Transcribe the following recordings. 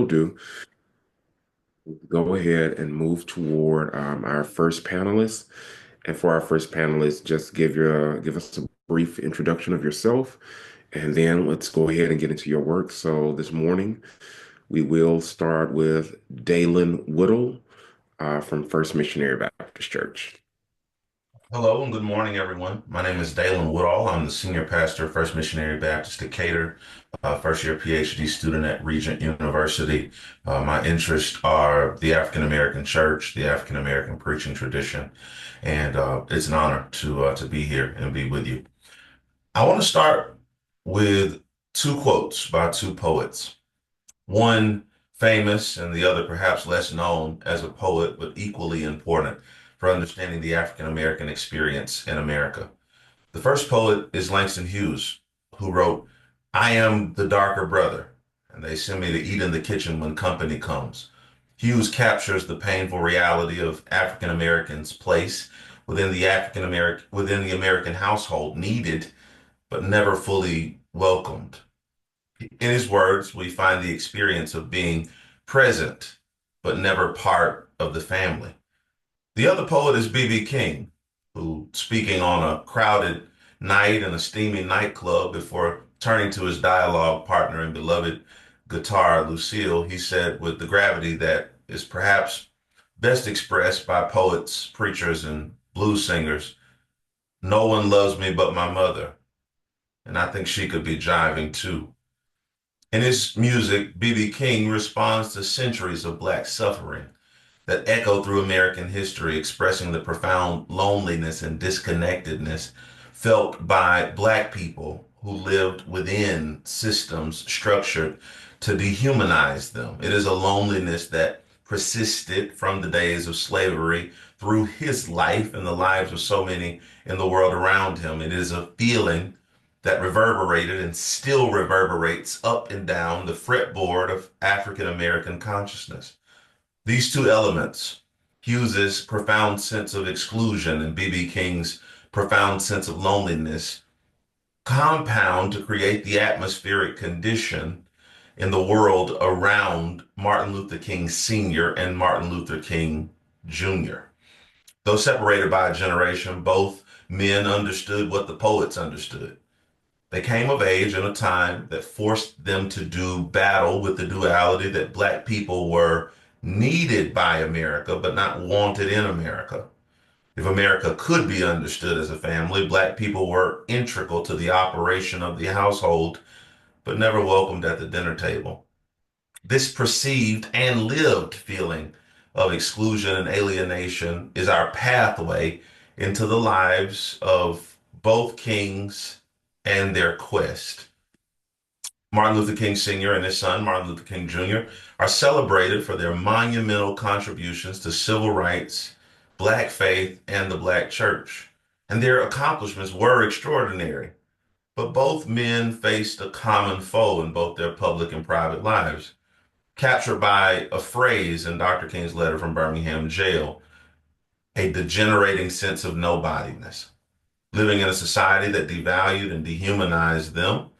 will do, go ahead and move toward our first panelist. And for our first panelist, just give us a brief introduction of yourself, and then let's go ahead and get into your work. So this morning, we will start with Daylan Woodall from First Missionary Baptist Church. Hello and good morning, everyone. My name is Daylan Woodall. I'm the senior pastor of First Missionary Baptist Decatur, first year PhD student at Regent University. My interests are the African American church, the African American preaching tradition, and it's an honor to be here and be with you. I want to start with two quotes by two poets. One famous and the other perhaps less known as a poet, but equally important for understanding the African American experience in America. The first poet is Langston Hughes, who wrote, "I am the darker brother, and they send me to eat in the kitchen when company comes." Hughes captures the painful reality of African Americans' place within the American household, needed but never fully welcomed. In his words, we find the experience of being present, but never part of the family. The other poet is B.B. King, who, speaking on a crowded night in a steamy nightclub before turning to his dialogue partner and beloved guitar, Lucille, he said with the gravity that is perhaps best expressed by poets, preachers, and blues singers, "No one loves me but my mother." And I think she could be jiving too. In his music, B.B. King responds to centuries of Black suffering that echo through American history, expressing the profound loneliness and disconnectedness felt by Black people who lived within systems structured to dehumanize them. It is a loneliness that persisted from the days of slavery through his life and the lives of so many in the world around him. It is a feeling that reverberated and still reverberates up and down the fretboard of African American consciousness. These two elements, Hughes's profound sense of exclusion and B.B. King's profound sense of loneliness, compound to create the atmospheric condition in the world around Martin Luther King Sr. and Martin Luther King Jr. Though separated by a generation, both men understood what the poets understood. They came of age in a time that forced them to do battle with the duality that Black people were needed by America, but not wanted in America. If America could be understood as a family, Black people were integral to the operation of the household, but never welcomed at the dinner table. This perceived and lived feeling of exclusion and alienation is our pathway into the lives of both kings and their quest. Martin Luther King Sr. and his son, Martin Luther King Jr., are celebrated for their monumental contributions to civil rights, Black faith, and the Black church. And their accomplishments were extraordinary. But both men faced a common foe in both their public and private lives, captured by a phrase in Dr. King's letter from Birmingham jail, a degenerating sense of nobodiness. Living in a society that devalued and dehumanized them,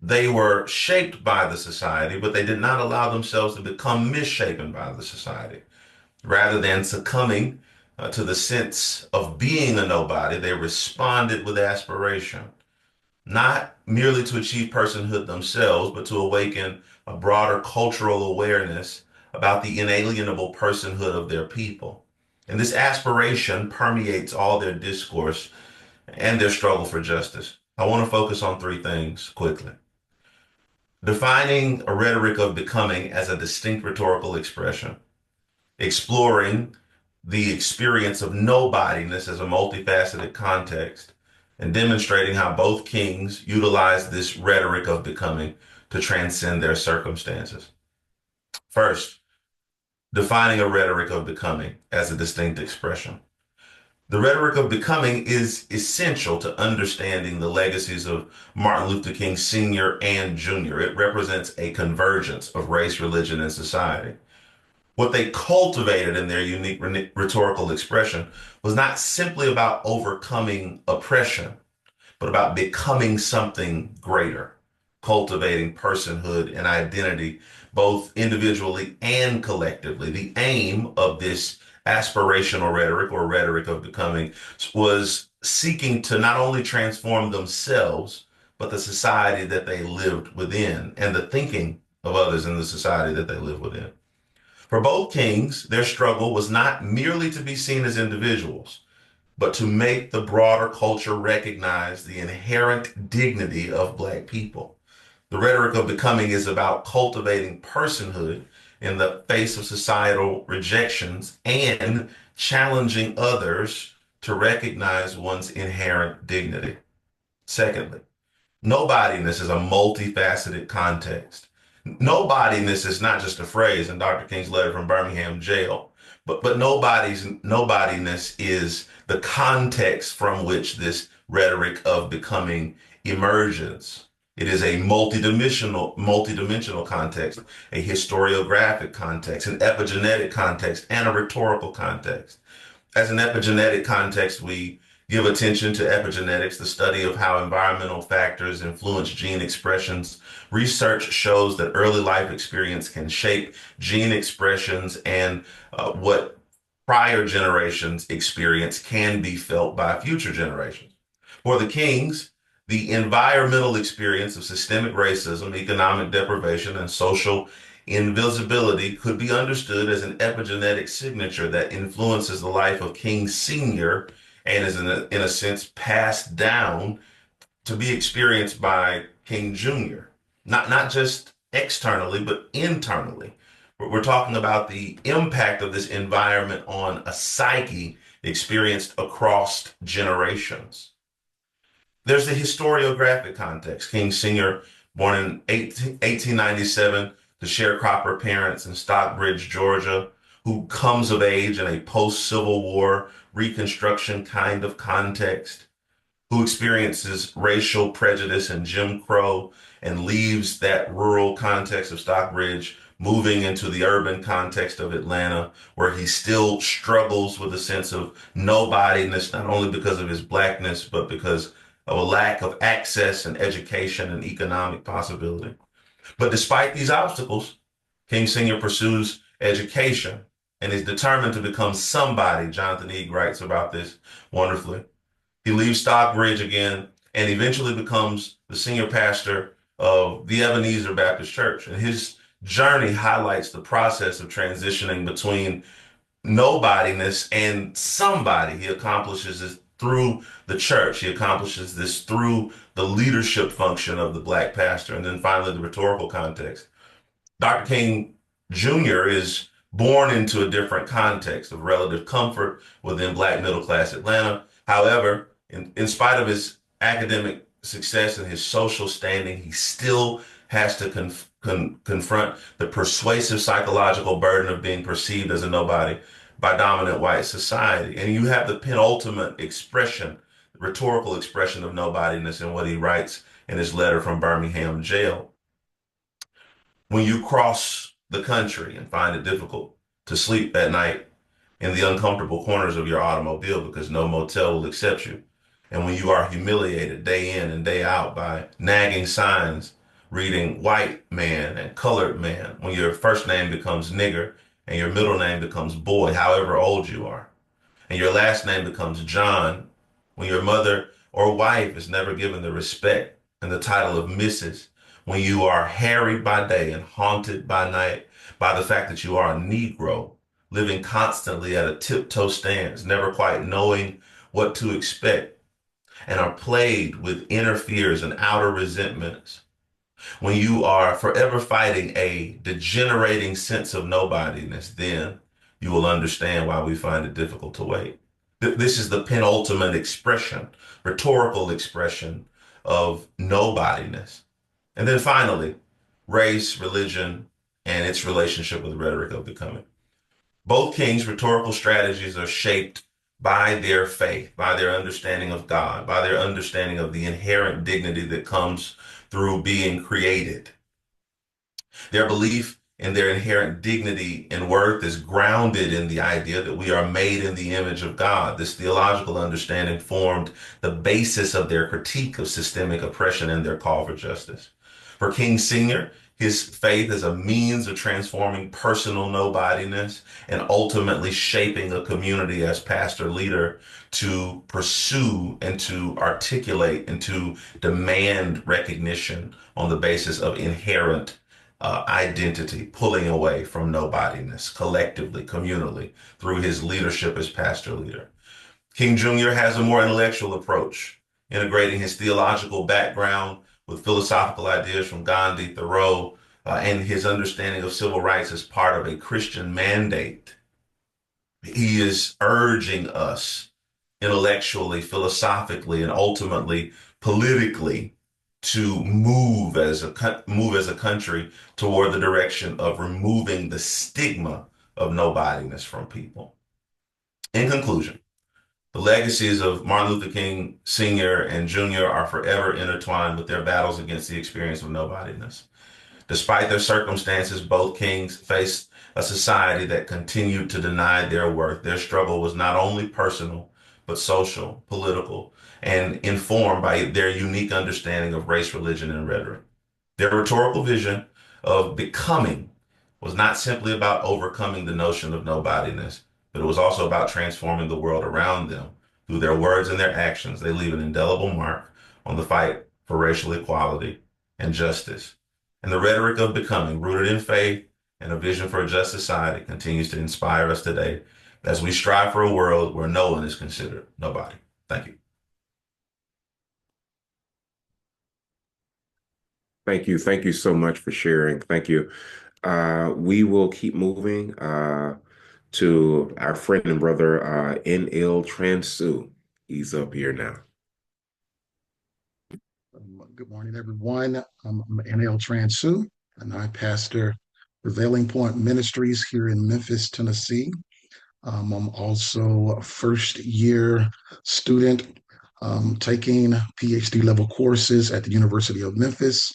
they were shaped by the society, but they did not allow themselves to become misshapen by the society. Rather than succumbing to the sense of being a nobody, they responded with aspiration, not merely to achieve personhood themselves, but to awaken a broader cultural awareness about the inalienable personhood of their people. And this aspiration permeates all their discourse and their struggle for justice. I want to focus on three things quickly. Defining a rhetoric of becoming as a distinct rhetorical expression, exploring the experience of nobodiness as a multifaceted context, and demonstrating how both kings utilize this rhetoric of becoming to transcend their circumstances. First, defining a rhetoric of becoming as a distinct expression. The rhetoric of becoming is essential to understanding the legacies of Martin Luther King Sr. and Jr. It represents a convergence of race, religion, and society. What they cultivated in their unique rhetorical expression was not simply about overcoming oppression, but about becoming something greater. cultivating personhood and identity, both individually and collectively. The aim of this aspirational rhetoric or rhetoric of becoming was seeking to not only transform themselves, but the society that they lived within and the thinking of others in the society that they live within. For both kings, their struggle was not merely to be seen as individuals, but to make the broader culture recognize the inherent dignity of Black people. The rhetoric of becoming is about cultivating personhood in the face of societal rejections and challenging others to recognize one's inherent dignity. Secondly, nobodiness is a multifaceted context. Nobodiness is not just a phrase in Dr. King's letter from Birmingham jail, but nobodiness is the context from which this rhetoric of becoming emerges. It is a multidimensional context, a historiographic context, an epigenetic context, and a rhetorical context. As an epigenetic context, we give attention to epigenetics, the study of how environmental factors influence gene expressions. Research shows that early life experience can shape gene expressions, and what prior generations experience can be felt by future generations. For the Kings, the environmental experience of systemic racism, economic deprivation, and social invisibility could be understood as an epigenetic signature that influences the life of King Sr. and is, in a sense, passed down to be experienced by King Jr. Not just externally, but internally. We're talking about the impact of this environment on a psyche experienced across generations. There's the historiographic context. King Sr., born in 1897 to sharecropper parents in Stockbridge, Georgia, who comes of age in a post-Civil War Reconstruction kind of context, who experiences racial prejudice and Jim Crow and leaves that rural context of Stockbridge, moving into the urban context of Atlanta, where he still struggles with a sense of nobodiness, not only because of his Blackness, but because of a lack of access and education and economic possibility. But despite these obstacles, King Sr. pursues education and is determined to become somebody. Jonathan Eag writes about this wonderfully. He leaves Stockbridge again and eventually becomes the senior pastor of the Ebenezer Baptist Church. And his journey highlights the process of transitioning between nobodiness and somebody. He accomplishes this through the church. He accomplishes this through the leadership function of the Black pastor. And then finally, the rhetorical context. Dr. King Jr. is born into a different context of relative comfort within Black middle class Atlanta. However, in spite of his academic success and his social standing, he still has to confront the persuasive psychological burden of being perceived as a nobody by dominant white society. And you have the penultimate expression, the rhetorical expression of nobodiness in what he writes in his letter from Birmingham jail. When you cross the country and find it difficult to sleep at night in the uncomfortable corners of your automobile because no motel will accept you, and when you are humiliated day in and day out by nagging signs reading white man and colored man, when your first name becomes nigger and your middle name becomes boy, however old you are, and your last name becomes John, when your mother or wife is never given the respect and the title of Mrs., when you are harried by day and haunted by night by the fact that you are a Negro, living constantly at a tiptoe stance, never quite knowing what to expect, and are plagued with inner fears and outer resentments, when you are forever fighting a degenerating sense of nobodiness, then you will understand why we find it difficult to wait. This is the penultimate expression, rhetorical expression of nobodiness. And then finally, race, religion, and its relationship with the rhetoric of becoming. Both kings' rhetorical strategies are shaped by their faith, by their understanding of God, by their understanding of the inherent dignity that comes through being created. Their belief in their inherent dignity and worth is grounded in the idea that we are made in the image of God. This theological understanding formed the basis of their critique of systemic oppression and their call for justice. For King Sr., his faith is a means of transforming personal nobodiness and ultimately shaping a community as pastor leader to pursue and to articulate and to demand recognition on the basis of inherent identity, pulling away from nobodiness collectively, communally, through his leadership as pastor leader. King Jr. has a more intellectual approach, integrating his theological background with philosophical ideas from Gandhi, Thoreau, and his understanding of civil rights as part of a Christian mandate. He is urging us intellectually, philosophically, and ultimately politically to move as a country toward the direction of removing the stigma of nobodiness from people. In conclusion, the legacies of Martin Luther King Sr. and Jr. are forever intertwined with their battles against the experience of nobodiness. Despite their circumstances, both kings faced a society that continued to deny their worth. Their struggle was not only personal, but social, political, and informed by their unique understanding of race, religion, and rhetoric. Their rhetorical vision of becoming was not simply about overcoming the notion of nobodiness, but it was also about transforming the world around them. Through their words and their actions, they leave an indelible mark on the fight for racial equality and justice. And the rhetoric of becoming, rooted in faith and a vision for a just society, continues to inspire us today as we strive for a world where no one is considered nobody. Thank you. Thank you. Thank you so much for sharing. Thank you. We will keep moving to our friend and brother, NL Transou. He's up here now. Good morning, everyone. I'm ML Transou, and I pastor Prevailing Point Ministries here in Memphis, Tennessee. I'm also a first-year student taking PhD level courses at the University of Memphis,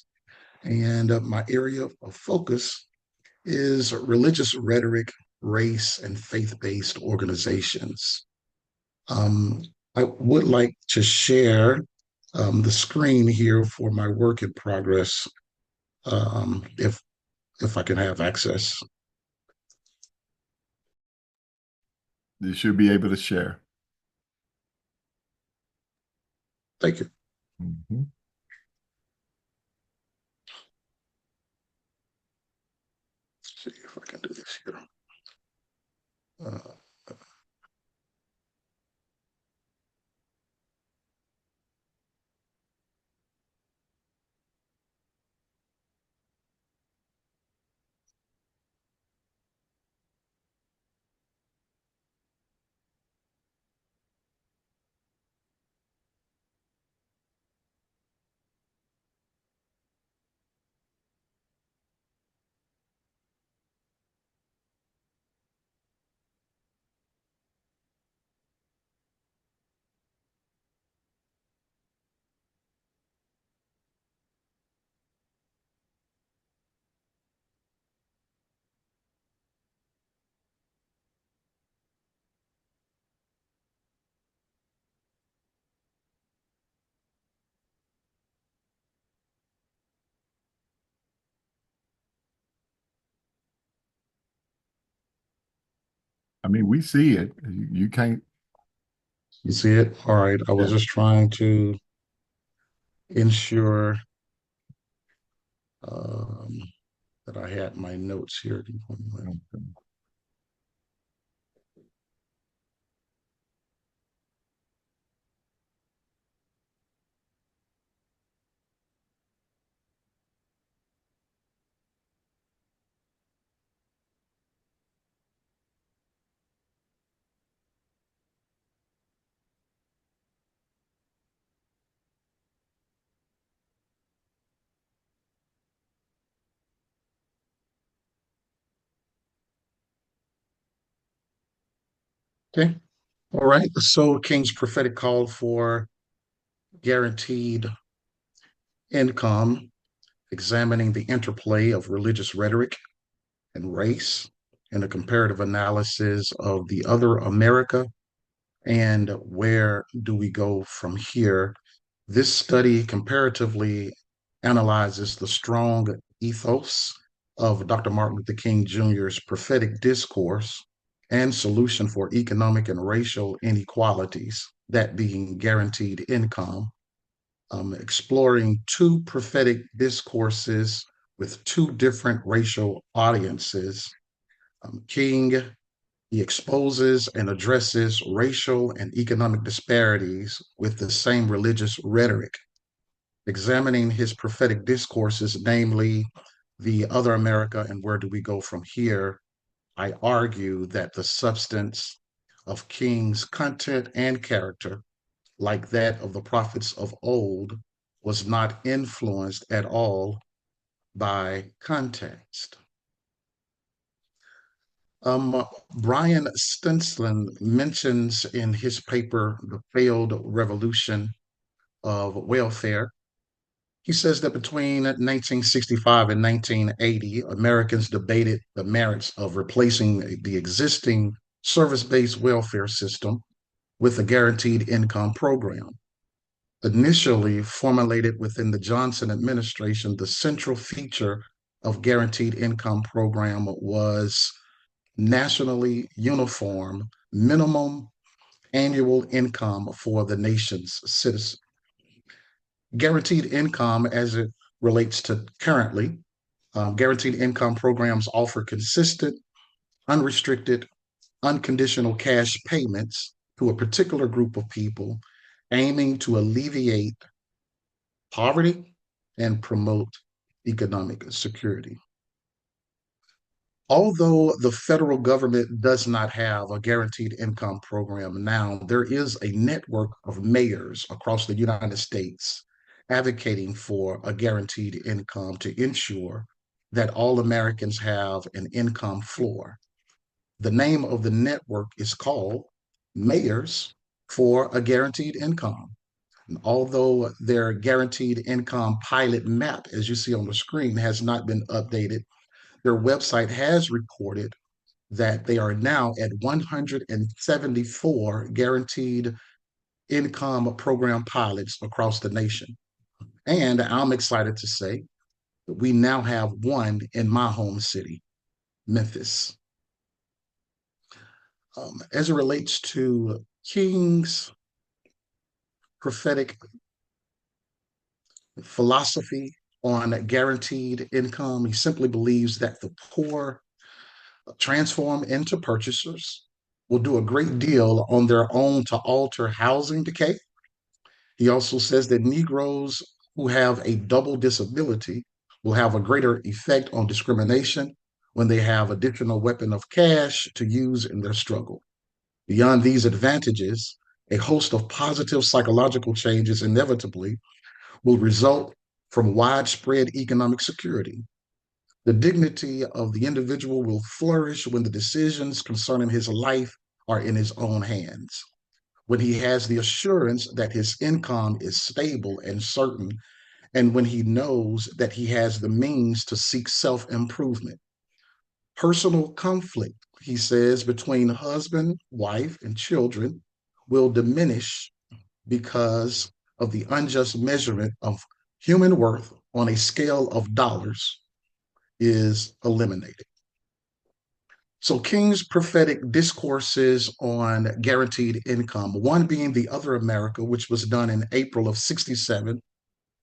and my area of focus is religious rhetoric, race, and faith-based organizations. I would like to share the screen here for my work in progress, if I can have access. You should be able to share. Thank you. Mm-hmm. See if I can do this here. Uh, I mean, we see it. You can't. you see it? All right. I was Yeah. just trying to ensure um, that I had my notes here. Okay. All right. So King's prophetic call for guaranteed income, examining the interplay of religious rhetoric and race, and a comparative analysis of the other America, and where do we go from here. This study comparatively analyzes the strong ethos of Dr. Martin Luther King Jr.'s prophetic discourse and solution for economic and racial inequalities, that being guaranteed income, exploring two prophetic discourses with two different racial audiences. King, he exposes and addresses racial and economic disparities with the same religious rhetoric, examining his prophetic discourses, namely the other America and where do we go from here. I argue that the substance of King's content and character, like that of the prophets of old, was not influenced at all by context. Brian Stinsland mentions in his paper, The Failed Revolution of Welfare, he says that between 1965 and 1980, Americans debated the merits of replacing the existing service-based welfare system with a guaranteed income program. Initially formulated within the Johnson administration, the central feature of guaranteed income program was nationally uniform minimum annual income for the nation's citizens. Guaranteed income, as it relates to currently, guaranteed income programs offer consistent, unrestricted, unconditional cash payments to a particular group of people, aiming to alleviate poverty and promote economic security. Although the federal government does not have a guaranteed income program now, there is a network of mayors across the United States advocating for a guaranteed income to ensure that all Americans have an income floor. The name of the network is called Mayors for a Guaranteed Income. And although their guaranteed income pilot map, as you see on the screen, has not been updated, their website has reported that they are now at 174 guaranteed income program pilots across the nation. And I'm excited to say that we now have one in my home city, Memphis. As it relates to King's prophetic philosophy on guaranteed income, he simply believes that the poor transform into purchasers will do a great deal on their own to alter housing decay. He also says that Negroes who have a double disability will have a greater effect on discrimination when they have additional weapon of cash to use in their struggle. Beyond these advantages, a host of positive psychological changes inevitably will result from widespread economic security. The dignity of the individual will flourish when the decisions concerning his life are in his own hands, when he has the assurance that his income is stable and certain, and when he knows that he has the means to seek self-improvement. Personal conflict, he says, between husband, wife, and children will diminish because of the unjust measurement of human worth on a scale of dollars is eliminated. So King's prophetic discourses on guaranteed income, one being The Other America, which was done in April of 67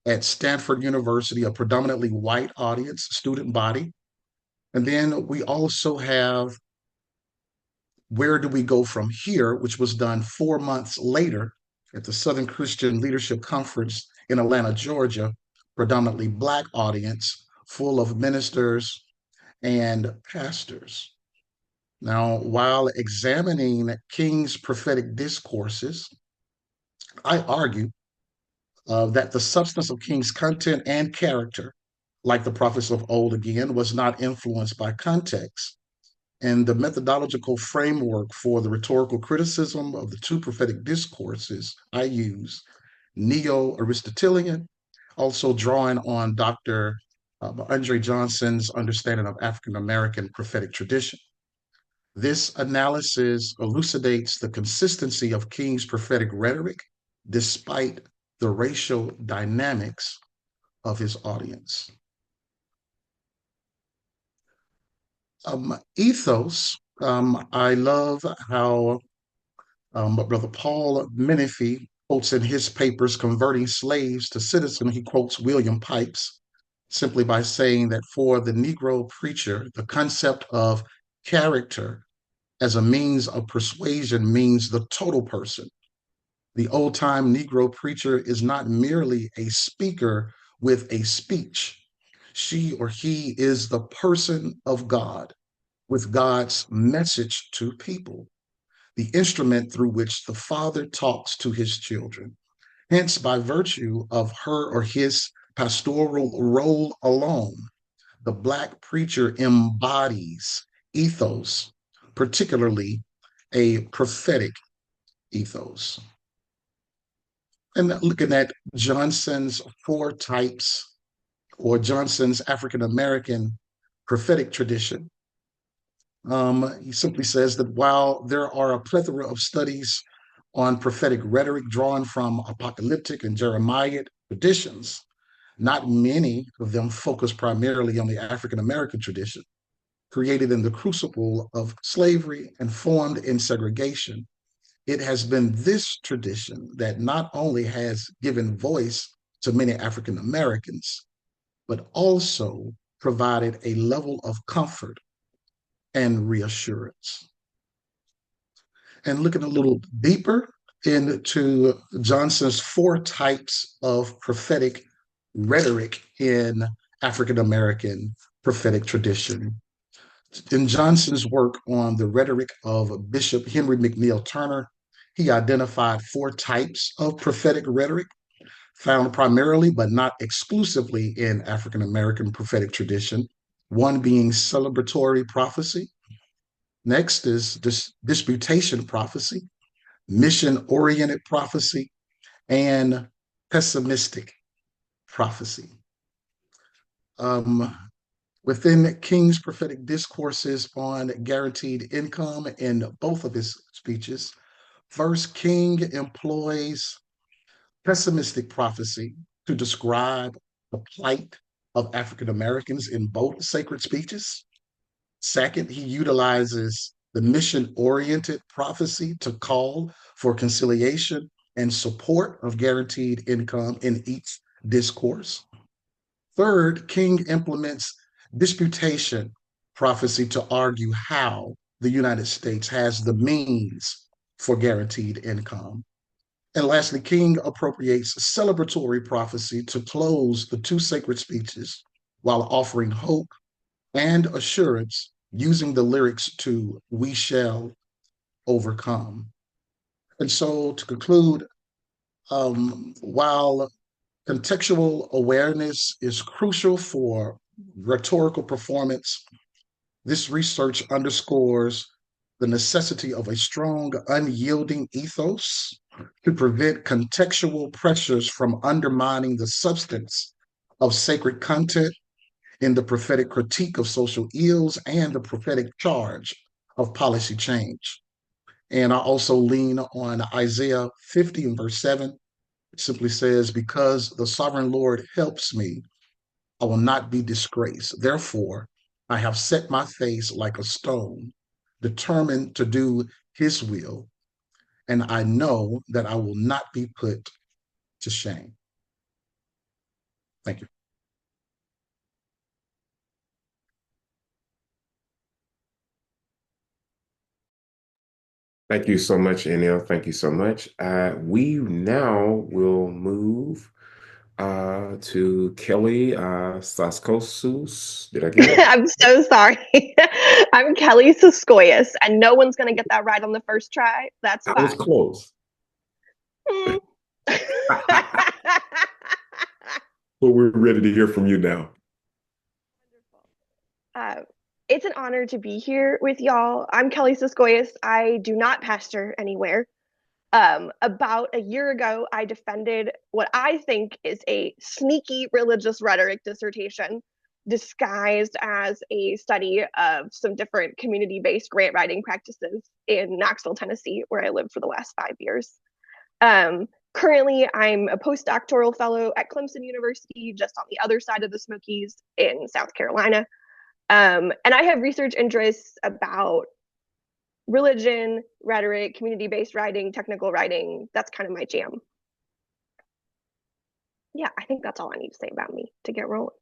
at Stanford University, a predominantly white audience, student body. And then we also have Where Do We Go From Here, which was done 4 months later at the Southern Christian Leadership Conference in Atlanta, Georgia, predominantly Black audience, full of ministers and pastors. Now, while examining King's prophetic discourses, I argue that the substance of King's content and character, like the prophets of old again, was not influenced by context. And the methodological framework for the rhetorical criticism of the two prophetic discourses I use, Neo-Aristotelian, also drawing on Dr. Andre Johnson's understanding of African American prophetic tradition. This analysis elucidates the consistency of King's prophetic rhetoric despite the racial dynamics of his audience. Ethos, I love how Brother Paul Menifee quotes in his papers, Converting Slaves to Citizens, he quotes William Pipes simply by saying that for the Negro preacher, the concept of character as a means of persuasion means the total person. The old time Negro preacher is not merely a speaker with a speech. She or he is the person of God with God's message to people, the instrument through which the Father talks to his children. Hence, by virtue of her or his pastoral role alone, the Black preacher embodies ethos, particularly a prophetic ethos. And looking at Johnson's four types, or Johnson's African American prophetic tradition, he simply says that while there are a plethora of studies on prophetic rhetoric drawn from apocalyptic and Jeremiah traditions, not many of them focus primarily on the African American tradition, created in the crucible of slavery and formed in segregation. It has been this tradition that not only has given voice to many African Americans, but also provided a level of comfort and reassurance. And looking a little deeper into Johnson's four types of prophetic rhetoric in African American prophetic tradition. In Johnson's work on the rhetoric of Bishop Henry McNeil Turner, he identified four types of prophetic rhetoric found primarily but not exclusively in African American prophetic tradition, one being celebratory prophecy. Next is disputation prophecy, mission oriented prophecy, and pessimistic prophecy. Um, Within King's prophetic discourses on guaranteed income in both of his speeches, first, King employs pessimistic prophecy to describe the plight of African Americans in both sacred speeches. Second, he utilizes the mission oriented prophecy to call for conciliation and support of guaranteed income in each discourse. Third, King implements disputation prophecy to argue how the United States has the means for guaranteed income. And lastly, King appropriates celebratory prophecy to close the two sacred speeches while offering hope and assurance using the lyrics to We Shall Overcome. And so to conclude, while contextual awareness is crucial for rhetorical performance, this research underscores the necessity of a strong, unyielding ethos to prevent contextual pressures from undermining the substance of sacred content in the prophetic critique of social ills and the prophetic charge of policy change. And I also lean on Isaiah 50 and verse 7. It simply says, Because the sovereign Lord helps me, I will not be disgraced. Therefore, I have set my face like a stone, determined to do his will, and I know that I will not be put to shame. Thank you. Thank you so much, NL. Thank you so much. We now will move to Kelly Sauskojus. Did I get it? I'm so sorry. I'm Kelly Sauskojus, and no one's going to get that right on the first try. That's I was fine. close. Hmm. But we're ready to hear from you now. It's an honor to be here with y'all. I'm Kelly Sauskojus. I do not pastor anywhere. About a year ago, I defended what I think is a sneaky religious rhetoric dissertation disguised as a study of some different community-based grant writing practices in Knoxville, Tennessee, where I lived for the last 5 years. Currently, I'm a postdoctoral fellow at Clemson University, just on the other side of the Smokies in South Carolina. And I have research interests about religion, rhetoric, community-based writing, technical writing. That's kind of my jam. Yeah, I think that's all I need to say about me to get rolling.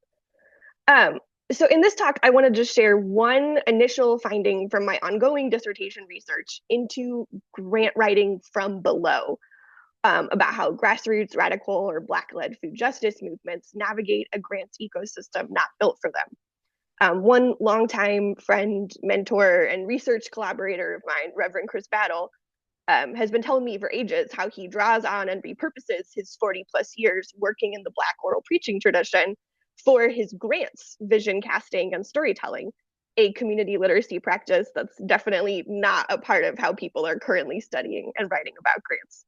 So in this talk, I want to just share one initial finding from my ongoing dissertation research into grant writing from below, about how grassroots, radical, or Black-led food justice movements navigate a grants ecosystem not built for them. One longtime friend, mentor, and research collaborator of mine, Reverend Chris Battle, has been telling me for ages how he draws on and repurposes his 40 plus years working in the Black oral preaching tradition for his grants, vision casting, and storytelling, a community literacy practice that's definitely not a part of how people are currently studying and writing about grants.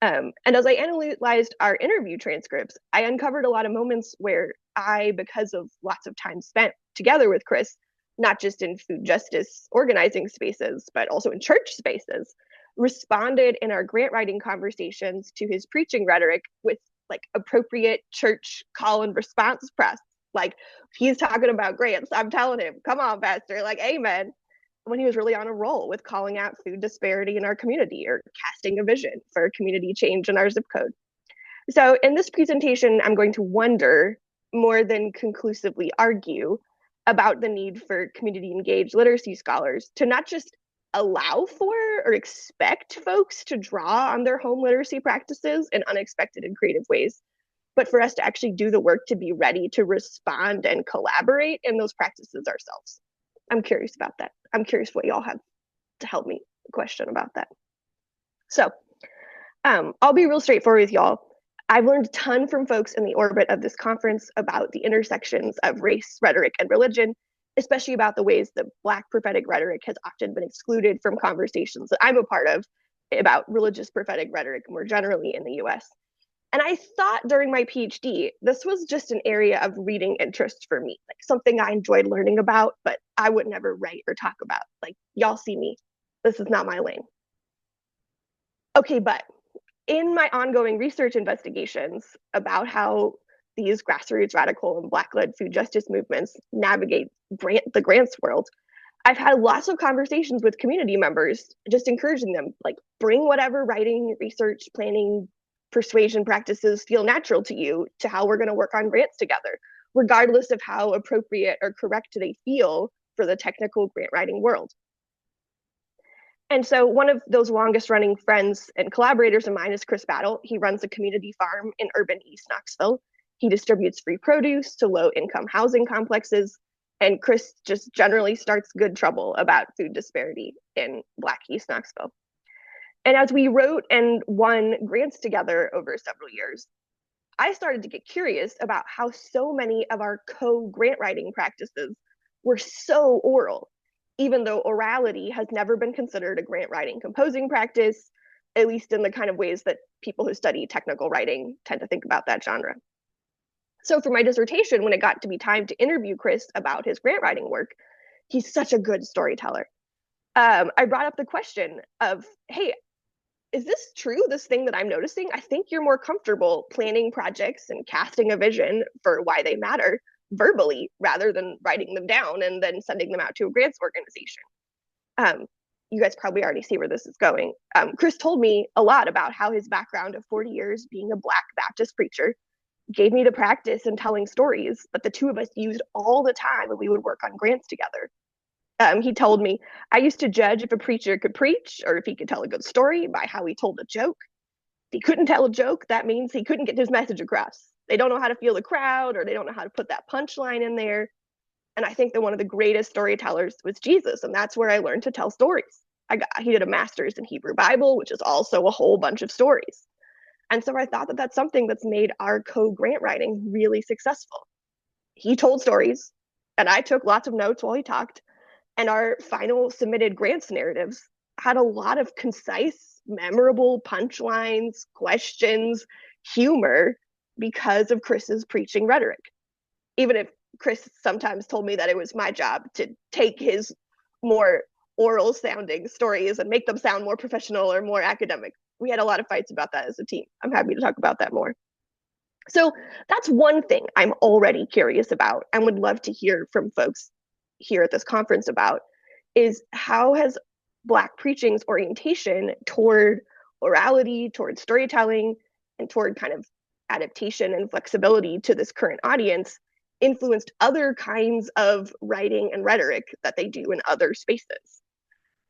And as I analyzed our interview transcripts, I uncovered a lot of moments where I, because of lots of time spent together with Chris, not just in food justice organizing spaces, but also in church spaces, responded in our grant writing conversations to his preaching rhetoric with like appropriate church call and response press. Like, he's talking about grants, I'm telling him, come on, pastor, like, amen. When he was really on a roll with calling out food disparity in our community or casting a vision for community change in our zip code. So in this presentation, I'm going to wonder more than conclusively argue about the need for community engaged literacy scholars to not just allow for or expect folks to draw on their home literacy practices in unexpected and creative ways, but for us to actually do the work to be ready to respond and collaborate in those practices ourselves. I'm curious about that. I'm curious what y'all have to help me question about that. So I'll be real straightforward with y'all. I've learned a ton from folks in the orbit of this conference about the intersections of race, rhetoric, and religion, especially about the ways that Black prophetic rhetoric has often been excluded from conversations that I'm a part of about religious prophetic rhetoric more generally in the US. And I thought during my PhD, this was just an area of reading interest for me, like something I enjoyed learning about, but I would never write or talk about. Like, y'all see me, this is not my lane. Okay, but in my ongoing research investigations about how these grassroots, radical, and Black-led food justice movements navigate the grants world, I've had lots of conversations with community members, just encouraging them, like, bring whatever writing, research, planning, persuasion practices feel natural to you to how we're going to work on grants together, regardless of how appropriate or correct they feel for the technical grant writing world. And so one of those longest running friends and collaborators of mine is Chris Battle. He runs a community farm in urban East Knoxville. He distributes free produce to low income housing complexes. And Chris just generally starts good trouble about food disparity in Black East Knoxville. And as we wrote and won grants together over several years, I started to get curious about how so many of our co-grant writing practices were so oral, even though orality has never been considered a grant writing composing practice, at least in the kind of ways that people who study technical writing tend to think about that genre. So for my dissertation, when it got to be time to interview Chris about his grant writing work, he's such a good storyteller. I brought up the question of, hey, is this true, this thing that I'm noticing? I think you're more comfortable planning projects and casting a vision for why they matter verbally rather than writing them down and then sending them out to a grants organization. You guys probably already see where this is going. Chris told me a lot about how his background of 40 years being a Black Baptist preacher gave me the practice in telling stories that the two of us used all the time when we would work on grants together. He told me, I used to judge if a preacher could preach or if he could tell a good story by how he told a joke. If he couldn't tell a joke, that means he couldn't get his message across. They don't know how to feel the crowd, or they don't know how to put that punchline in there. And I think that one of the greatest storytellers was Jesus, and that's where I learned to tell stories. He did a master's in Hebrew Bible, which is also a whole bunch of stories. And so I thought that that's something that's made our co-grant writing really successful. He told stories, and I took lots of notes while he talked. And our final submitted grants narratives had a lot of concise, memorable punchlines, questions, humor because of Chris's preaching rhetoric. Even if Chris sometimes told me that it was my job to take his more oral sounding stories and make them sound more professional or more academic, We had a lot of fights about that as a team. I'm happy to talk about that more. So that's one thing I'm already curious about and would love to hear from folks here at this conference about, is how has Black preaching's orientation toward orality, toward storytelling, and toward kind of adaptation and flexibility to this current audience influenced other kinds of writing and rhetoric that they do in other spaces.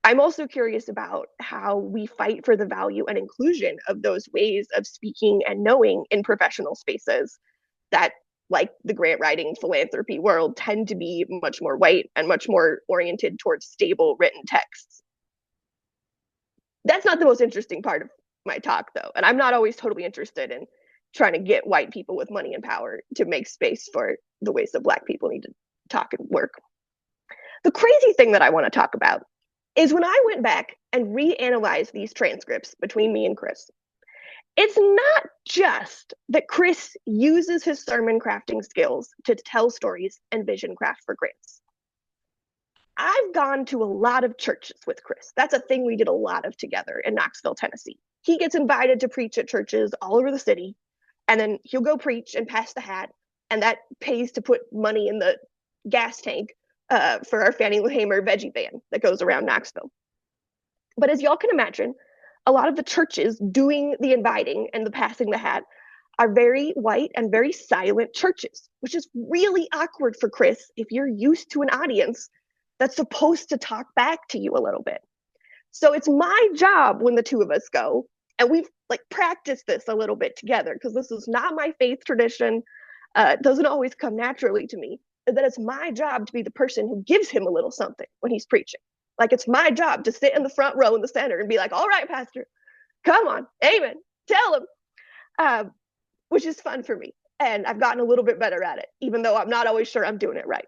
I'm also curious about how we fight for the value and inclusion of those ways of speaking and knowing in professional spaces that, like the grant-writing philanthropy world, tend to be much more white and much more oriented towards stable written texts. That's not the most interesting part of my talk, though, and I'm not always totally interested in trying to get white people with money and power to make space for the ways that Black people need to talk and work. The crazy thing that I want to talk about is when I went back and reanalyzed these transcripts between me and Chris, it's not just that Chris uses his sermon crafting skills to tell stories and vision craft for grants. I've gone to a lot of churches with Chris. That's a thing we did a lot of together in Knoxville, Tennessee. He gets invited to preach at churches all over the city, and then he'll go preach and pass the hat, and that pays to put money in the gas tank for our Fannie Lou Hamer veggie van that goes around Knoxville. But as y'all can imagine, a lot of the churches doing the inviting and the passing the hat are very white and very silent churches, which is really awkward for Chris if you're used to an audience that's supposed to talk back to you a little bit. So it's my job when the two of us go, and we've practiced this a little bit together because this is not my faith tradition. It doesn't always come naturally to me. That it's my job to be the person who gives him a little something when he's preaching. It's my job to sit in the front row in the center and be like, all right, Pastor, come on, amen, tell him, which is fun for me. And I've gotten a little bit better at it, even though I'm not always sure I'm doing it right.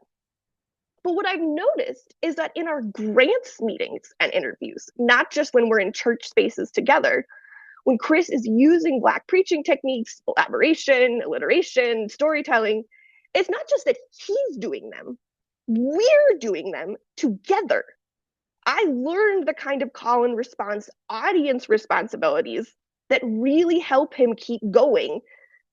But what I've noticed is that in our grants meetings and interviews, not just when we're in church spaces together, when Chris is using Black preaching techniques, elaboration, alliteration, storytelling, it's not just that he's doing them, we're doing them together. I learned the kind of call and response audience responsibilities that really help him keep going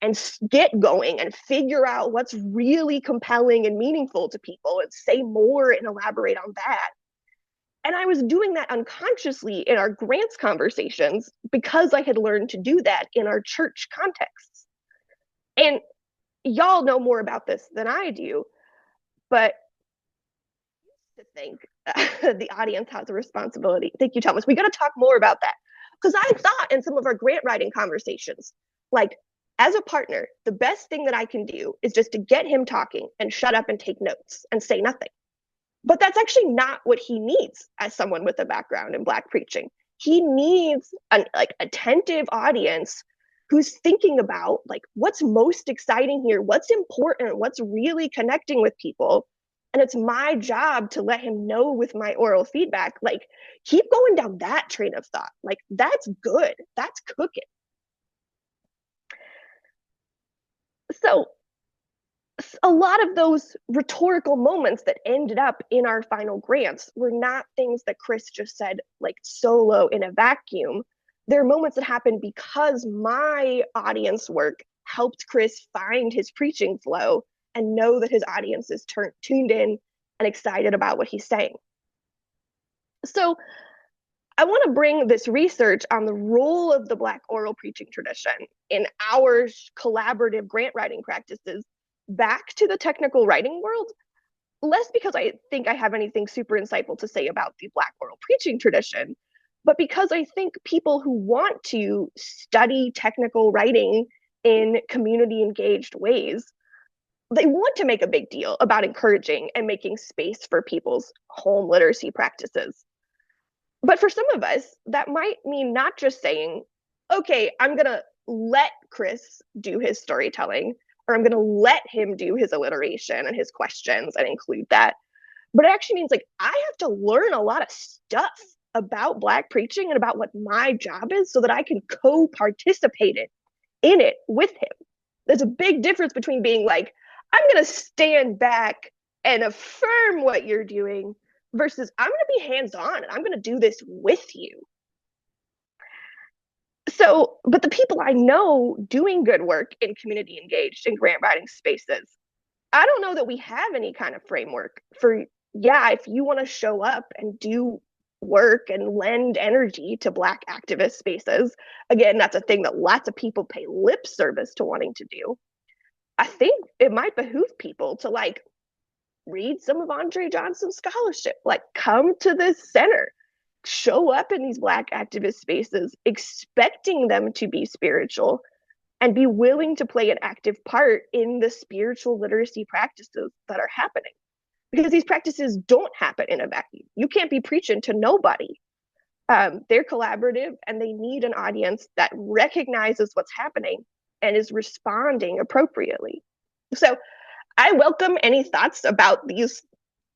and get going and figure out what's really compelling and meaningful to people and say more and elaborate on that. And I was doing that unconsciously in our grants conversations because I had learned to do that in our church contexts. And y'all know more about this than I do, but I used to think the audience has a responsibility. Thank you, Thomas. We got to talk more about that. Because I thought in some of our grant writing conversations, as a partner, the best thing that I can do is just to get him talking and shut up and take notes and say nothing. But that's actually not what he needs as someone with a background in Black preaching. He needs an attentive audience who's thinking about what's most exciting here, what's important, what's really connecting with people. And it's my job to let him know with my oral feedback, keep going down that train of thought. That's good. That's cooking. So a lot of those rhetorical moments that ended up in our final grants were not things that Chris just said solo in a vacuum. They're moments that happened because my audience work helped Chris find his preaching flow and know that his audience is tuned in and excited about what he's saying. So I want to bring this research on the role of the Black oral preaching tradition in our collaborative grant writing practices back to the technical writing world, less because I think I have anything super insightful to say about the Black oral preaching tradition, but because I think people who want to study technical writing in community engaged ways, they want to make a big deal about encouraging and making space for people's home literacy practices. But for some of us, that might mean not just saying, okay, I'm going to let Chris do his storytelling, or I'm going to let him do his alliteration and his questions and include that. But it actually means I have to learn a lot of stuff about Black preaching and about what my job is so that I can co-participate in it with him. There's a big difference between being I'm going to stand back and affirm what you're doing versus I'm going to be hands-on and I'm going to do this with you. But the people I know doing good work in community engaged and grant writing spaces, I don't know that we have any kind of framework for, yeah, if you want to show up and do work and lend energy to Black activist spaces, again, that's a thing that lots of people pay lip service to wanting to do. I think it might behoove people to like read some of Andre Johnson's scholarship, like come to this center, show up in these Black activist spaces, expecting them to be spiritual and be willing to play an active part in the spiritual literacy practices that are happening. Because these practices don't happen in a vacuum. You can't be preaching to nobody. They're collaborative and they need an audience that recognizes what's happening and is responding appropriately. So I welcome any thoughts about these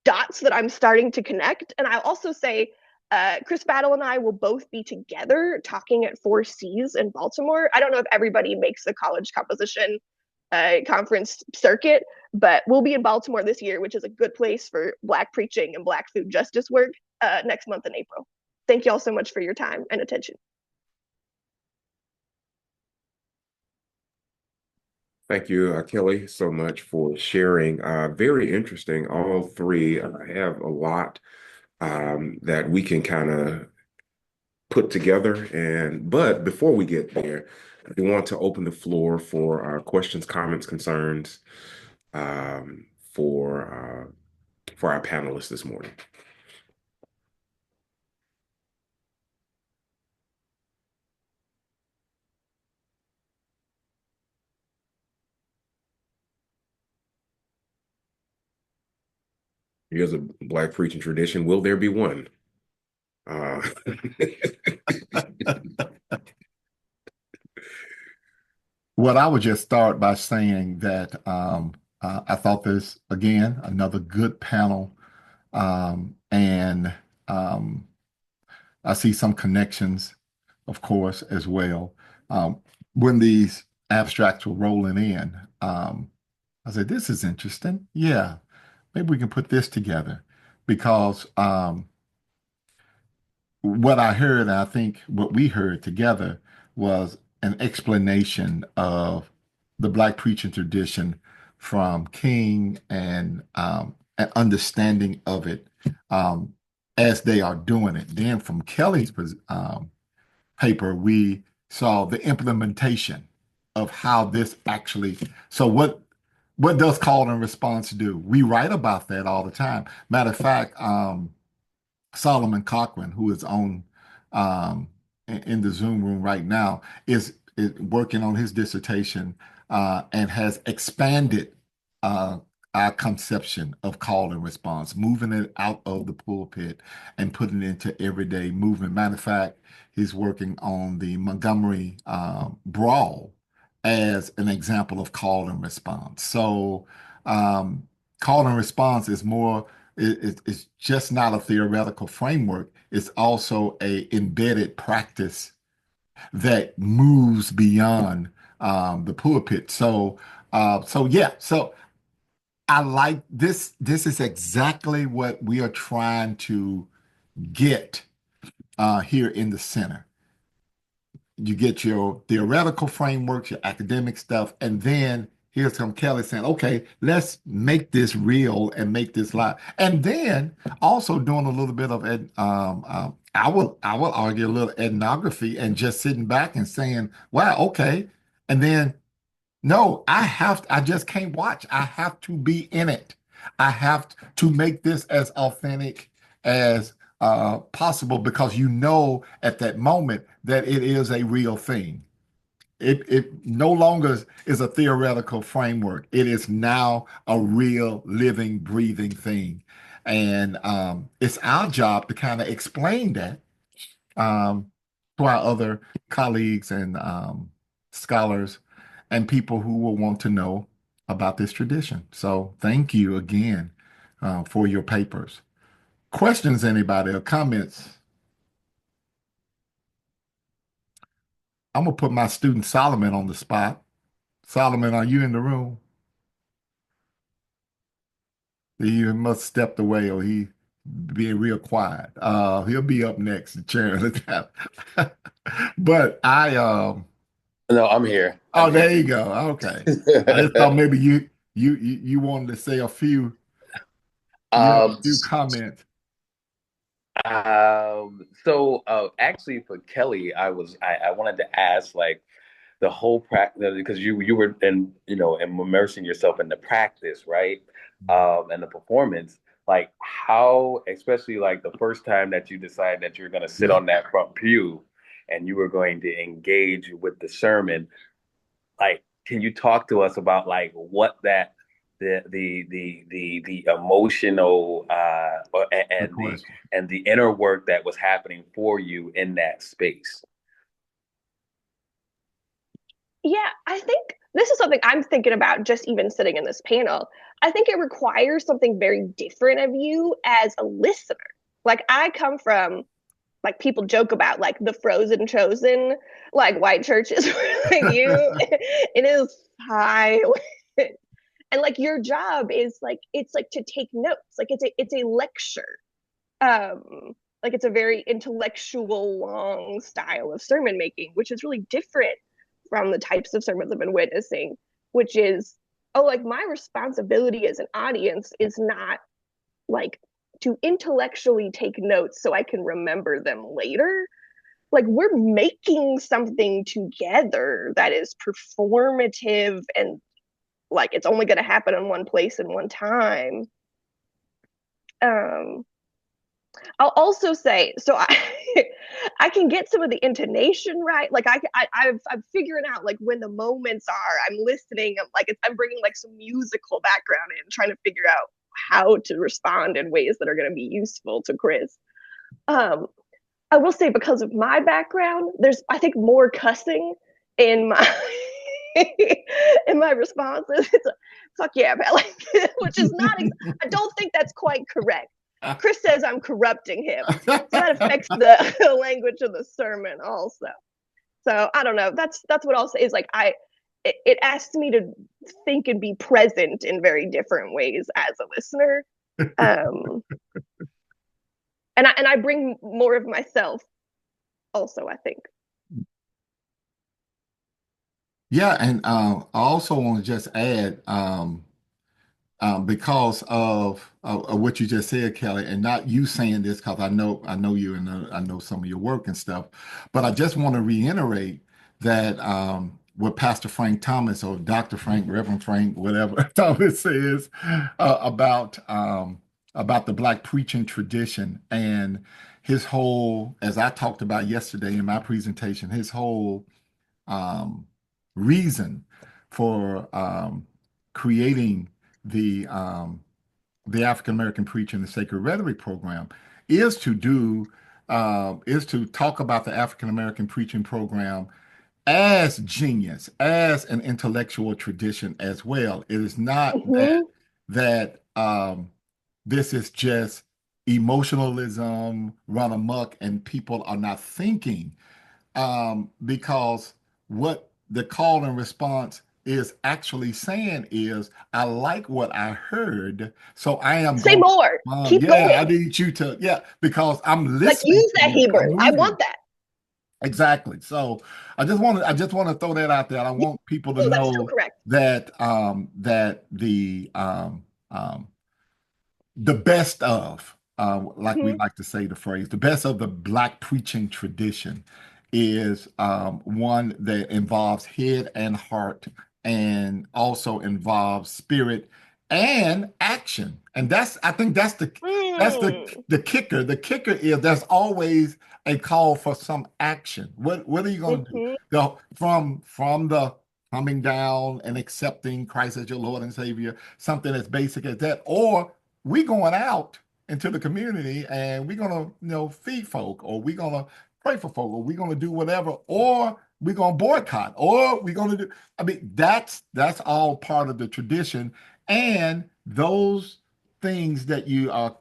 dots that I'm starting to connect. And I'll also say, Chris Battle and I will both be together talking at 4Cs in Baltimore. I don't know if everybody makes the college composition conference circuit, but we'll be in Baltimore this year, which is a good place for Black preaching and Black food justice work next month in April. Thank you all so much for your time and attention. Thank you, Kelly, so much for sharing. Very interesting. All three have a lot that we can kind of put together. But before we get there, I want to open the floor for questions, comments, concerns um, for for our panelists this morning. Here's a Black preaching tradition. Will there be one? Uh, Well, I would just start by saying that I thought this, again, another good panel. And I see some connections, of course, as well. When these abstracts were rolling in, I said, this is interesting. Yeah, maybe we can put this together because what I heard, and I think what we heard together was an explanation of the Black preaching tradition from King and an understanding of it um, as they are doing it. Then from Kelly's paper, we saw the implementation of how this actually. So what does call and response do? We write about that all the time. Matter of fact, Solomon Cochran, who is on in the Zoom room right now, is working on his dissertation and has expanded uh, our conception of call and response, moving it out of the pulpit and putting it into everyday movement. Matter of fact, he's working on the Montgomery brawl as an example of call and response. So, call and response is more it's just not a theoretical framework. It's also a embedded practice that moves beyond the pulpit. So yeah. So I like this. This is exactly what we are trying to get here in the center. You get your theoretical frameworks, your academic stuff, and then here's some Kelly saying, okay, let's make this real and make this live. And then also doing a little bit of I will argue a little ethnography and just sitting back and saying, wow, okay. And then no, I just can't watch. I have to be in it. I have to make this as authentic as possible because you know at that moment that it is a real thing. It no longer is a theoretical framework. It is now a real living, breathing thing. And it's our job to kind of explain that um, to our other colleagues and scholars and people who will want to know about this tradition. So thank you again for your papers. Questions, anybody, or comments? I'm gonna put my student Solomon on the spot. Solomon, are you in the room? He must stepped away or he being real quiet. He'll be up next, the chair of the tap. But No, I'm here. I'm oh, there here. you go. Okay. I just thought maybe you wanted to say a few, you have a Um, few comments. Actually for Kelly, I wanted to ask like the whole practice because you were immersing yourself in the practice, right? And the performance, like how, especially like the first time that you decide that you're going to sit Yeah, on that front pew and you were going to engage with the sermon, like can you talk to us about like what that the emotional good question. and the inner work that was happening for you in that space. Yeah, I think this is something I'm thinking about just even sitting in this panel. I think it requires something very different of you as a listener. Like I come from like people joke about like the frozen chosen, like white churches like you it is silent. And like your job is like it's like to take notes. Like it's a lecture. Like it's a very intellectual long style of sermon making, which is really different from the types of sermons I've been witnessing, which is, oh, like my responsibility as an audience is not like to intellectually take notes so I can remember them later. Like we're making something together that is performative and like it's only going to happen in one place and one time. Um, I'll also say, so I I can get some of the intonation right. Like I'm figuring out like when the moments are. I'm listening. I'm bringing like some musical background in, trying to figure out how to respond in ways that are going to be useful to Chris. Um, I will say because of my background, there's I think more cussing in my in my responses. It's a fuck yeah, like, which is not. I don't think that's quite correct. Chris says I'm corrupting him, so that affects the language of the sermon also. So I don't know. That's what I'll say is like it asks me to think and be present in very different ways as a listener. Um, and I bring more of myself also, I think. Yeah, and I also want to just add, because of what you just said, Kelly, and not you saying this because I know you and I know some of your work and stuff, but I just want to reiterate that what Pastor Frank Thomas or Dr. Frank, Reverend Frank, whatever Thomas says about the Black preaching tradition and his whole, as I talked about yesterday in my presentation, his whole um, reason for creating the um, the African American Preacher and the Sacred Rhetoric program is to do is to talk about the African American preaching program as genius, as an intellectual tradition as well. It is not Mm-hmm. that this is just emotionalism run amok and people are not thinking because what the call and response is actually saying is, I like what I heard, so I am Say going to more. respond. Keep Yeah, I going. need you to, yeah, because I'm Like listening use to that you. Hebrew. I'm I reading. want that. Exactly. So I just want to throw that out there. I Yeah, want people to no, that's so know correct. that the best of, like we Mm-hmm. like to say the phrase, the best of the Black preaching tradition is one that involves head and heart and also involves spirit and action. And I think that's Mm. the kicker. The kicker is there's always a call for some action. What are you going to do? Mm-hmm. From the coming down and accepting Christ as your Lord and Savior, something as basic as that, or we going out into the community and we're gonna, feed folk, or we're gonna pray for folk, or we're gonna do whatever, or we're gonna boycott, or we're gonna do. I mean, that's all part of the tradition, and those things that you are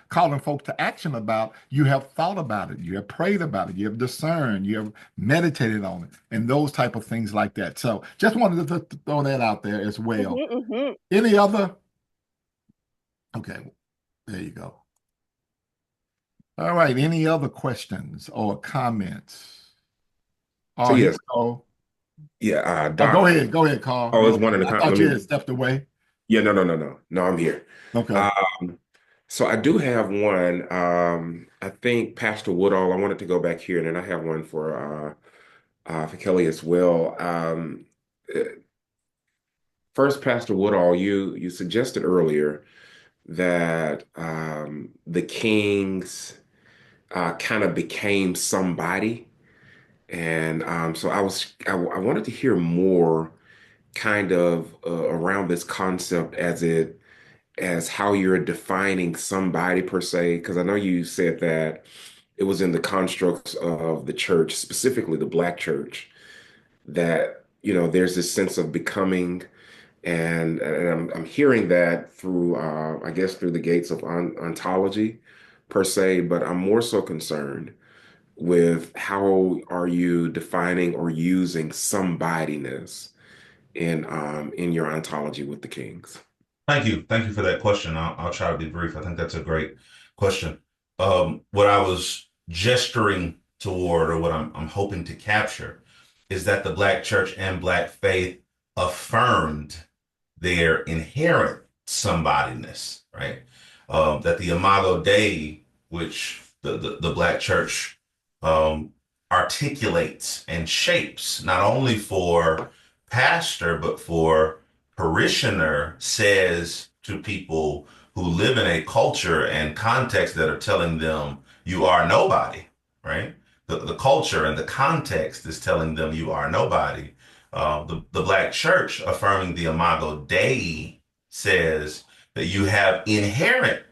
calling folks to action about. You have thought about it, you have prayed about it, you have discerned, you have meditated on it, and those type of things like that. So, just wanted to throw that out there as well. Mm-hmm. Mm-hmm. Any other? Okay, there you go. All right. Any other questions or comments? So Oh, here yes, we go. yeah, Oh, go Doc. ahead. Go ahead, Carl. Oh, Go it's one ahead. in the I let thought you me. had stepped away. Yeah, no, I'm here. Okay. Um, so I do have one. I think Pastor Woodall. I wanted to go back here, and then I have one for Kelly as well. Uh, First, Pastor Woodall, you suggested earlier that the Kings kind of became somebody, and so I wanted to hear more kind of around this concept as how you're defining somebody per se, because I know you said that it was in the constructs of the church, specifically the Black church, that there's this sense of becoming, and I'm hearing that through I guess through the gates of ontology per se, but I'm more so concerned with how are you defining or using somebodiness in your ontology with the Kings. Thank you. Thank you for that question. I'll try to be brief. I think that's a great question. What I was gesturing toward, or what I'm hoping to capture, is that the Black church and Black faith affirmed their inherent somebodiness, right? That the Imago Dei, which the Black church um, articulates and shapes, not only for pastor, but for parishioner, says to people who live in a culture and context that are telling them you are nobody, right? The culture and the context is telling them you are nobody. The Black church affirming the Imago Dei says that you have inherent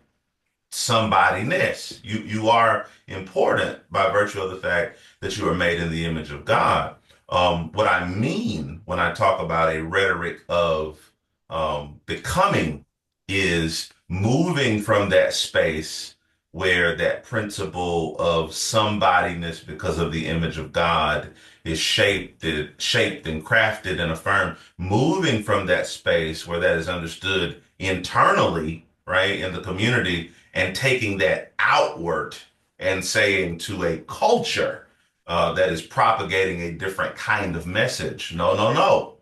somebodyness. You are important by virtue of the fact that you are made in the image of God. What I mean when I talk about a rhetoric of becoming is moving from that space where that principle of somebodyness because of the image of God is shaped and crafted and affirmed, moving from that space where that is understood internally, right, in the community, and taking that outward and saying to a culture that is propagating a different kind of message, no, no, no.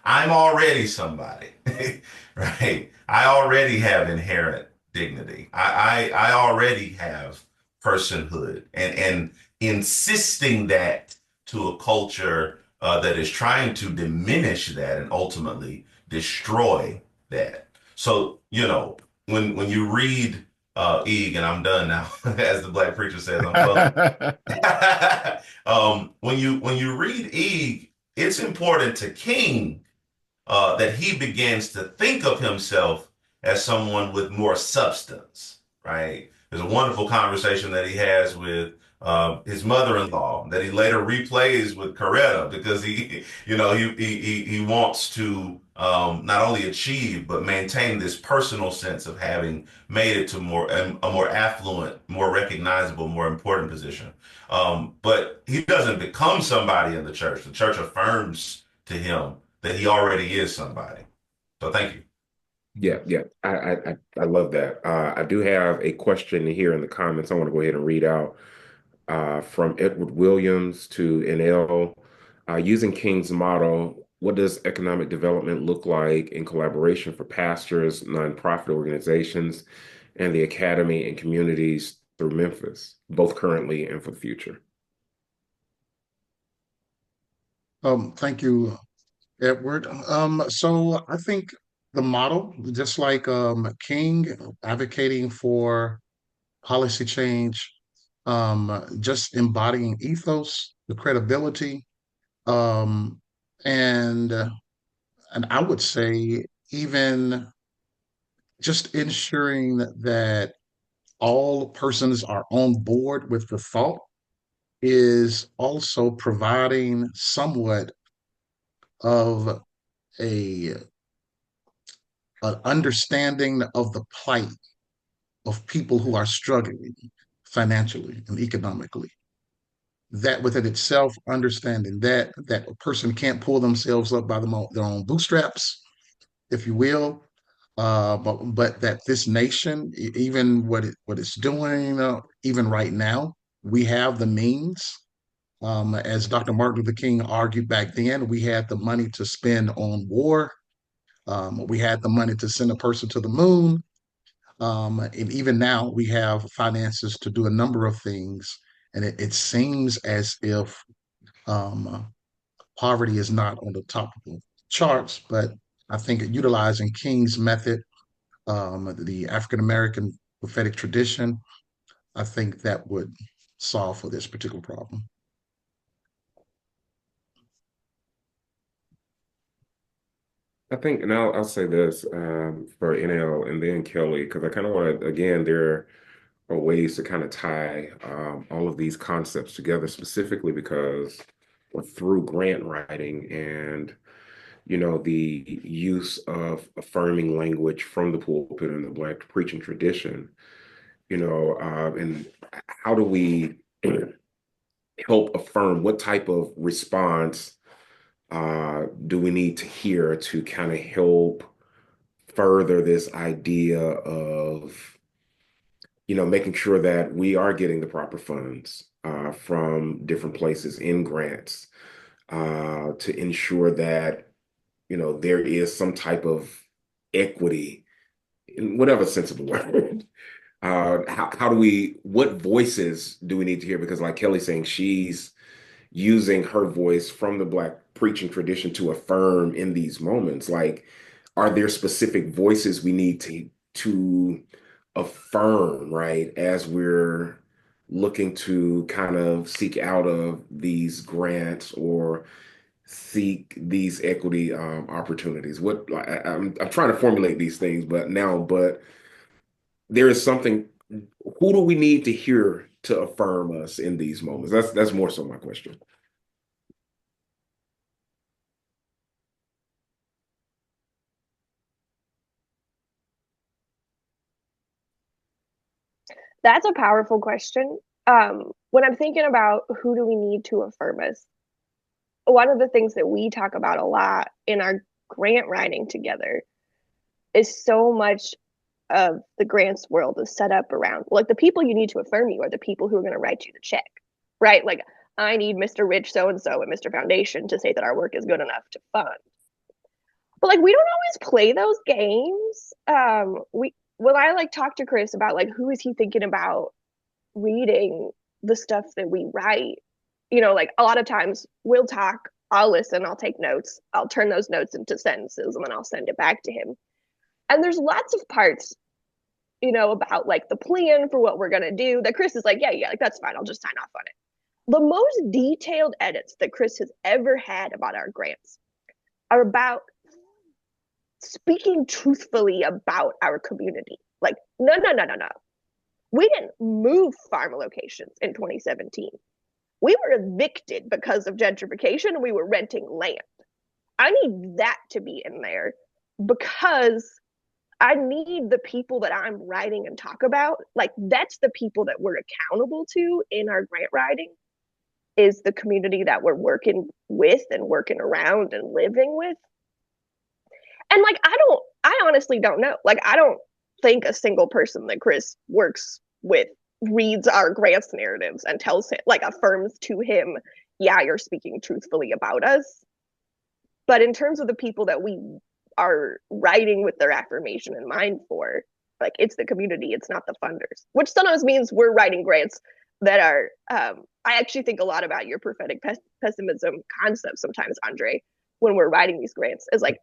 I'm already somebody, right? I already have inherent dignity. I already have personhood, and insisting that to a culture that is trying to diminish that and ultimately destroy that. So, when you read Eg, and I'm done now, as the Black preacher says, I'm close. When you read Eg, it's important to King that he begins to think of himself as someone with more substance, right? There's a wonderful conversation that he has with his mother-in-law that he later replays with Coretta because he wants to not only achieve but maintain this personal sense of having made it to a more affluent, more recognizable, more important position. But he doesn't become somebody in the church. The church affirms to him that he already is somebody. So thank you. Yeah. I love that. I do have a question here in the comments. I want to go ahead and read out from Edward Williams to NL. Using King's model, what does economic development look like in collaboration for pastors, nonprofit organizations, and the academy and communities through Memphis, both currently and for the future? Thank you, Edward. So I think the model, just like King advocating for policy change, just embodying ethos, the credibility, um, and and I would say even just ensuring that all persons are on board with the thought is also providing somewhat of a an understanding of the plight of people who are struggling financially and economically. That within itself, understanding that a person can't pull themselves up by their own bootstraps, if you will, but that this nation, even what it's doing, even right now, we have the means. As Dr. Martin Luther King argued back then, we had the money to spend on war. We had the money to send a person to the moon. And even now, we have finances to do a number of things. And it seems as if um, poverty is not on the top of the charts, but I think utilizing King's method, the African American prophetic tradition, I think that would solve for this particular problem. I think, and I'll say this for NL and then Kelly, because I kind of want to, again, there are ways to kind of tie all of these concepts together, specifically because through grant writing and the use of affirming language from the pulpit in the Black preaching tradition, and how do we help affirm what type of response do we need to hear to kind of help further this idea of making sure that we are getting the proper funds from different places in grants to ensure that there is some type of equity in whatever sense of the word. How do what voices do we need to hear? Because like Kelly's saying, she's using her voice from the Black preaching tradition to affirm in these moments. Like, are there specific voices we need to affirm, right, as we're looking to kind of seek out of these grants or seek these equity opportunities? I'm trying to formulate these things, but there is something. Who do we need to hear to affirm us in these moments? That's more so my question. That's a powerful question. When I'm thinking about who do we need to affirm us, one of the things that we talk about a lot in our grant writing together is so much of the grants world is set up around like the people you need to affirm you are the people who are going to write you the check, right? Like I need Mr. Rich so and so and Mr. Foundation to say that our work is good enough to fund. But like we don't always play those games. We when I like talk to Chris about like who is he thinking about reading the stuff that we write, like a lot of times we'll talk, I'll listen, I'll take notes, I'll turn those notes into sentences, and then I'll send it back to him. And there's lots of parts, about like the plan for what we're gonna do that Chris is like, yeah, like that's fine, I'll just sign off on it. The most detailed edits that Chris has ever had about our grants are about speaking truthfully about our community. Like, no, no, no, no, no. We didn't move farm locations in 2017. We were evicted because of gentrification and we were renting land. I need that to be in there because I need the people that I'm writing and talk about. Like, that's the people that we're accountable to in our grant writing, is the community that we're working with and working around and living with. And like, I honestly don't know. Like, I don't think a single person that Chris works with reads our grants narratives and tells him, like, affirms to him, yeah, you're speaking truthfully about us. But in terms of the people that we are writing with their affirmation in mind for, like, it's the community, it's not the funders, which sometimes means we're writing grants that are, I actually think a lot about your prophetic pessimism concept sometimes, Andre, when we're writing these grants, is like,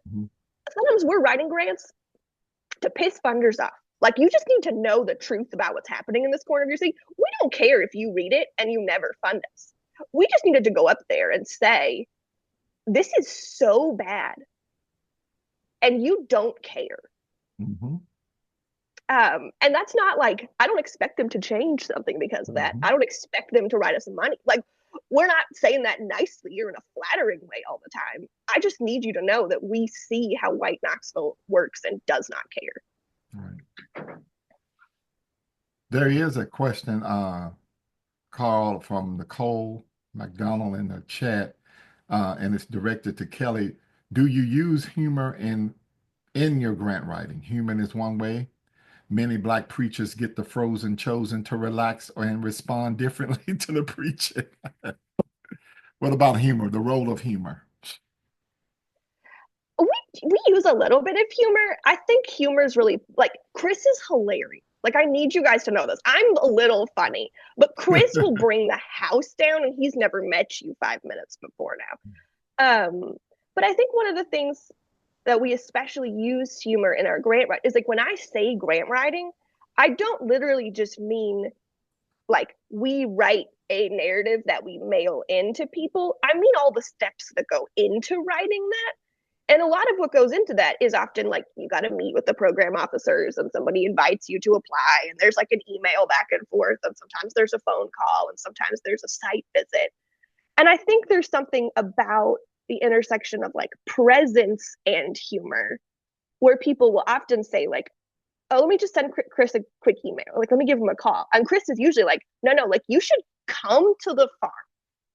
sometimes we're writing grants to piss funders off. Like, you just need to know the truth about what's happening in this corner of your city. We don't care if you read it and you never fund us. We just needed to go up there and say, this is so bad and you don't care. Mm-hmm. And that's not like, I don't expect them to change something because of that. I don't expect them to write us money. Like, we're not saying that nicely or in a flattering way all the time. I just need you to know that we see how white Knoxville works and does not care. Right. There is a question, Carl, from Nicole McDonald in the chat, and it's directed to Kelly. Do you use humor in in your grant writing. Humor is one way. Many Black preachers get the frozen chosen to relax and respond differently to the preaching. What about humor, the role of humor? we we use a little bit of humor. I think humor is really like Chris is hilarious. Like I need you guys to know this. I'm a little funny, but Chris will bring the house down, and he's never met you 5 minutes before now. But I think one of the things that we especially use humor in our grant writing is like when I say grant writing, I don't literally just mean like we write a narrative that we mail into people. I mean all the steps that go into writing that. And a lot of what goes into that is often like you got to meet with the program officers and somebody invites you to apply and there's like an email back and forth and sometimes there's a phone call and sometimes there's a site visit. And I think there's something about the intersection of like presence and humor where people will often say like, oh, let me just send Chris a quick email. Like, let me give him a call. And Chris is usually like, no, like you should come to the farm.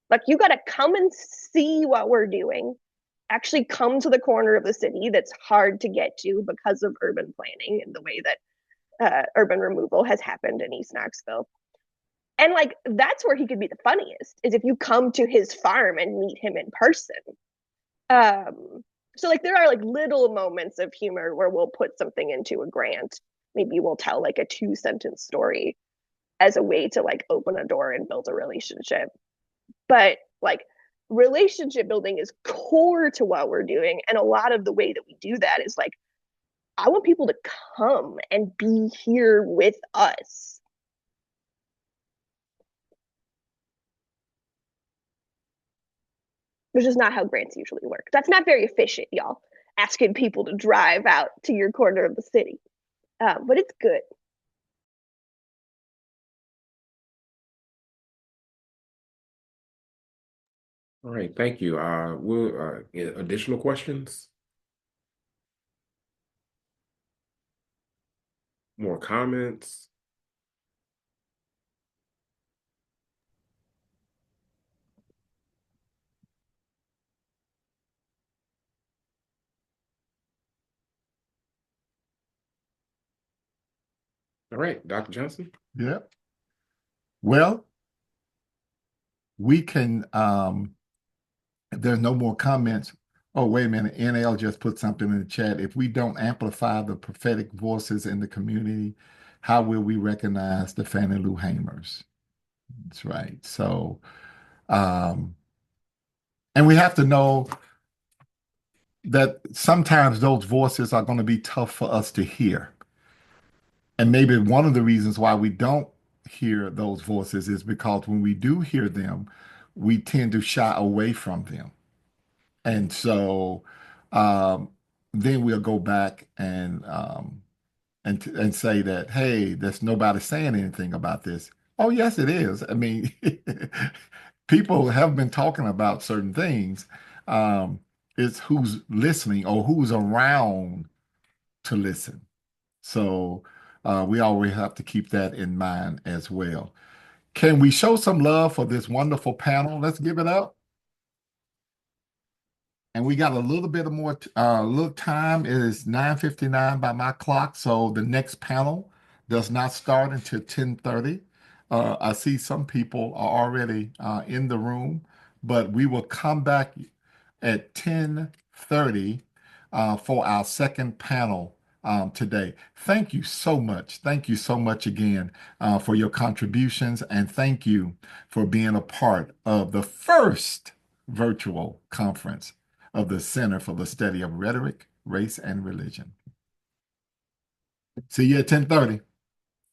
Like you got to come and see what we're doing. Actually come to the corner of the city that's hard to get to because of urban planning and the way that urban removal has happened in East Knoxville. And like that's where he could be the funniest is if you come to his farm and meet him in person. So like there are like little moments of humor where we'll put something into a grant. Maybe we'll tell like a 2 sentence story as a way to like open a door and build a relationship. But like relationship building is core to what we're doing. And a lot of the way that we do that is like, I want people to come and be here with us. Which is not how grants usually work. That's not very efficient, y'all. Asking people to drive out to your corner of the city. But it's good. All right, thank you. Additional questions? More comments? All right, Dr. Johnson. Yeah. Well, we can, if there's no more comments, oh, wait a minute, NL just put something in the chat. If we don't amplify the prophetic voices in the community, how will we recognize the Fannie Lou Hamers? That's right. So, and we have to know that sometimes those voices are going to be tough for us to hear. And maybe one of the reasons why we don't hear those voices is because when we do hear them, we tend to shy away from them. And so um, then we'll go back and say that, hey, there's nobody saying anything about this. Oh, yes, it is. I mean, people have been talking about certain things. Um, it's who's listening or who's around to listen. So we always have to keep that in mind as well. Can we show some love for this wonderful panel? Let's give it up. And we got a little bit of more, little time. It is 9:59 by my clock, so the next panel does not start until 10:30. I see some people are already in the room, but we will come back at 10:30 for our second panel today. Thank you so much. Thank you so much again for your contributions, and thank you for being a part of the first virtual conference of the Center for the Study of Rhetoric, Race, and Religion. See you at 10:30.